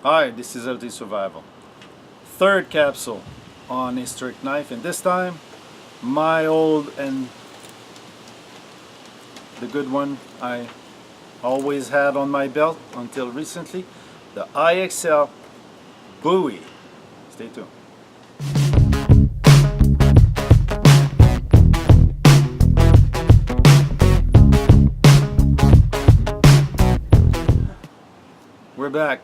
Hi, this is LT Survival. Third capsule on historic knife, and this time my old and the good one I always had on my belt until recently, the I-XL Bowie. Stay tuned. We're back.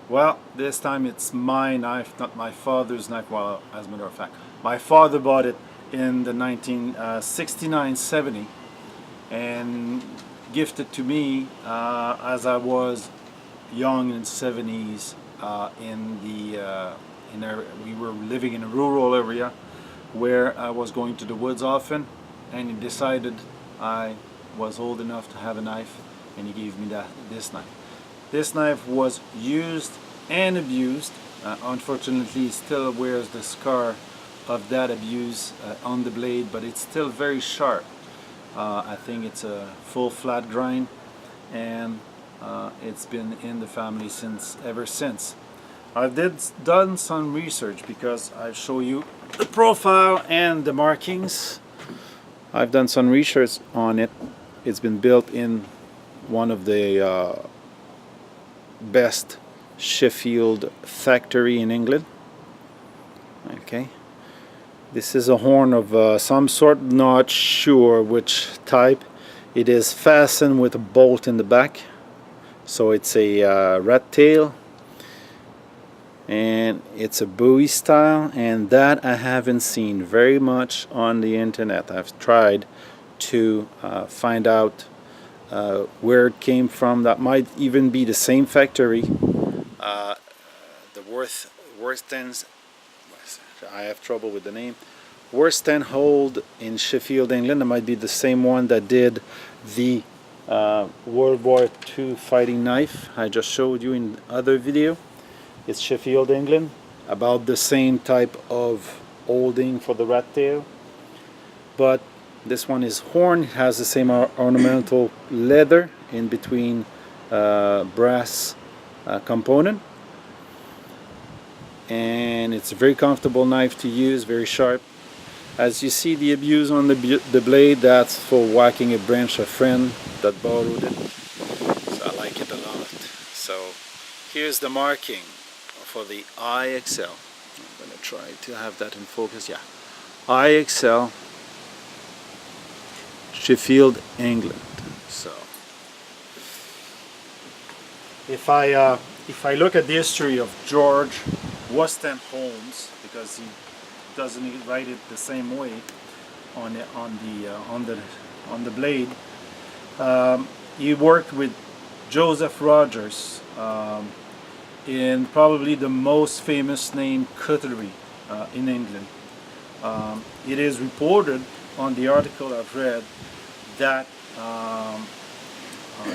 Well, this time it's my knife, not my father's knife. Well, as a matter of fact, my father bought it in the 1969-70 and gifted to me as I was young in the 70s. We were living in a rural area where I was going to the woods often, and he decided I was old enough to have a knife, and he gave me this knife. This knife was used and abused. Unfortunately, it still wears the scar of that abuse on the blade, but it's still very sharp. I think it's a full flat grind, and it's been in the family ever since. I've done some research because I show you the profile and the markings. I've done some research on it. It's been built in one of the best Sheffield factory in England. Okay, this is a horn of some sort, not sure which type. It is fastened with a bolt in the back, so it's a rat tail, and it's a Bowie style, and that I haven't seen very much on the internet. I've tried to find out where it came from. That might even be the same factory. The Worstens, I have trouble with the name, Worstenhold in Sheffield, England. It might be the same one that did the World War II fighting knife I just showed you in other video. It's Sheffield, England. About the same type of holding for the rat tail, but this one is horn. It has the same ornamental leather in between brass component, and it's a very comfortable knife to use, very sharp. As you see the abuse on the blade, that's for whacking a branch. A friend that borrowed it, so I like it a lot. So here's the marking for the I-XL. I'm gonna try to have that in focus. Yeah, I-XL, Sheffield, England. So if I look at the history of George Weston Holmes, because he doesn't write it the same way on the blade, he worked with Joseph Rogers in probably the most famous named cutlery in England. It is reported on the article I've read that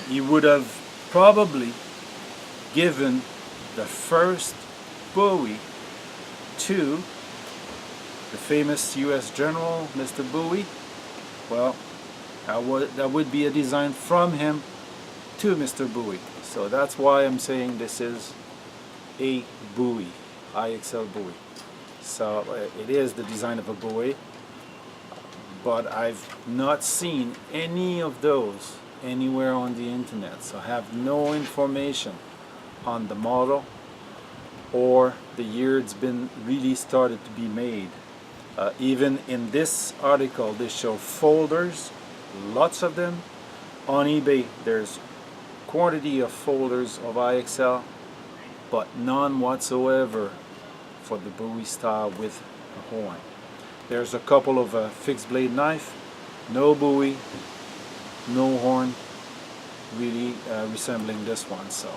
he would have probably given the first Bowie to the famous US General, Mr. Bowie. Well, that would be a design from him to Mr. Bowie. So that's why I'm saying this is a Bowie, I-XL Bowie. So it is the design of a Bowie, but I've not seen any of those anywhere on the internet, so I have no information on the model or the year it's been really started to be made. Even in this article they show folders, lots of them. On eBay there's quantity of folders of I-XL, but none whatsoever for the Bowie style with a horn. There's a couple of fixed blade knife, no Bowie, no horn, really resembling this one. So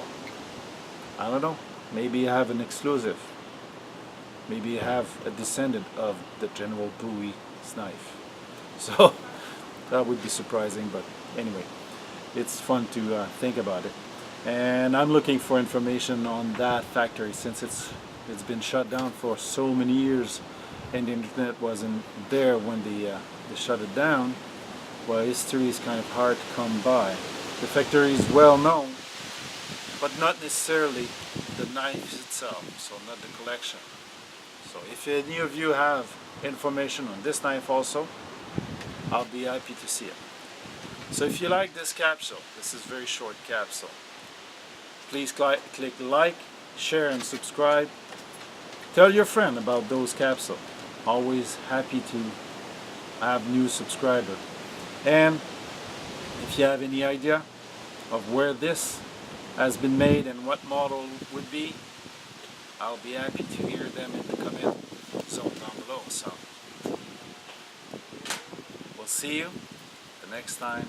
I don't know, maybe I have an exclusive, maybe I have a descendant of the General Bowie's knife, so that would be surprising. But anyway, it's fun to think about it, and I'm looking for information on that factory since it's been shut down for so many years and the internet wasn't there when they shut it down. Well, history is kind of hard to come by. The factory is well known, but not necessarily the knife itself, so not the collection. So if any of you have information on this knife also, I'll be happy to see it. So if you like this capsule, this is very short capsule, please click like, share and subscribe. Tell your friend about those capsules. Always happy to have new subscribers. And if you have any idea of where this has been made and what model would be, I'll be happy to hear them in the comment zone down below. So we'll see you the next time.